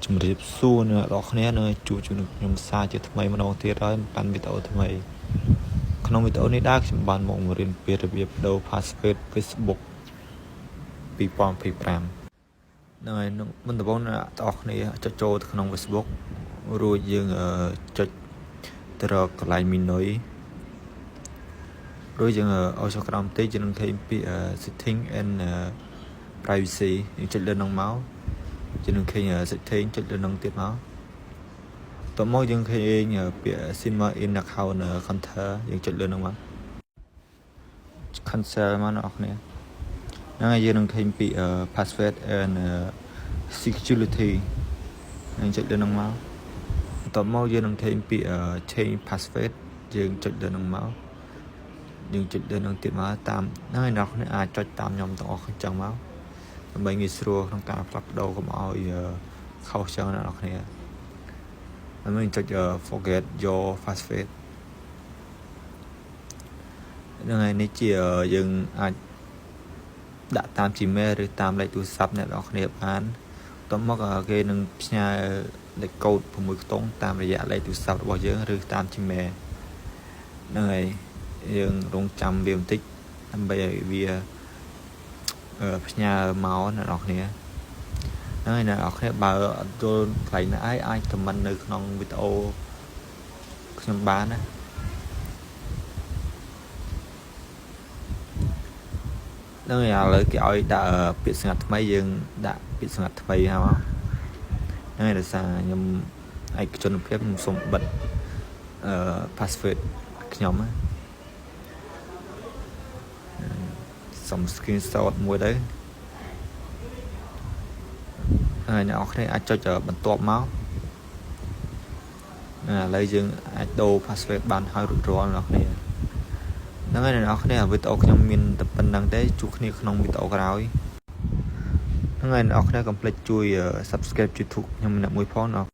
ជំរាបសួរអ្នកនរគ្នានៅជួបជំនុំខ្ញុំសារជាថ្មីម្ដងទៀតហើយបានវីដេអូថ្មីក្នុងវីដេអូនេះដែរខ្ញុំបានមករៀនពីរបៀបដូរ password Facebook 2025ហ្នឹងហើយមុនដំបូងអ្នកនរគ្នាចុចចូលទៅក្នុង Facebook រួចយើងចុចទៅរកកន្លែង menu រួចយើងឲ្យចុចក្រោមបន្តិចយើងនឹងឃើញពី setting and privacy យើងចុចលើហ្នឹងមកយើងនឹងឃើញ setting ចុចលើហ្នឹងទៀតមកតមកយើងឃើញពាក្យ sign in account counter យើងចុចលើហ្នឹងមក cancel មកអ្នកនរគ្នាហ្នឹងហើយយើងនឹងឃើញពី password and security យើងចុចលើហ្នឹងមកតមកយើងនឹងឃើញពី change password យើងចុចលើហ្នឹងមកយើងចុចលើហ្នឹងទៀតមកតាមហ្នឹងហើយអ្នកនរគ្នាអាចចុចតាមខ្ញុំទាំងអស់អញ្ចឹងមកដើម្បីងាយស្រួលក្នុងការផ្លាស់ប្ដូរកុំឲ្យខុសចឹងអ្នកនរគ្នាហើយយើងចុច forget your password ហ្នឹងហើយនេះជាយើងអាចដាក់តាម Gmail ឬតាមលេខទូរស័ព្ទអ្នកនរគ្នាបានបន្ទាប់មកគេនឹងផ្ញើលេខកូដ6ខ្ទង់តាមរយៈលេខទូរស័ព្ទរបស់យើងឬតាម Gmail ហ្នឹងហើយយើងរងចាំវាបន្តិចដើម្បីឲ្យវាផ្ញើមកអ្នកនរគ្នាហ្នឹងហើយអ្នកនរគ្នាបើអត់យល់កន្លែងណាអាច comment នៅក្នុងវីដេអូខ្ញុំបានណាហ្នឹងហើយឥឡូវគេឲ្យដាក់ពាក្យស្ងាត់ថ្មីយើងដាក់ពាក្យស្ងាត់ថ្មីហ្នឹងហើយដោយសារខ្ញុំឯកជនភាពខ្ញុំសូមបិទpassword ខ្ញុំណាសុំ screenshot មួយទៅហើយអ្នកនរគ្នាអាចចុចបន្ទាប់មកឥឡូវយើងអាចដូរ password បានហើយរួចរាល់អ្នកនរគ្នាហ្នឹងហើយអ្នកនរគ្នាវីដេអូខ្ញុំមានតែប៉ុណ្្នឹងទេជួបគ្នាក្នុងវីដេអូក្រោយហ្នឹងហើយអ្នកនរគ្នាកុំភ្លេចជួយ subscribe YouTube ខ្ញុំម្នាក់មួយផង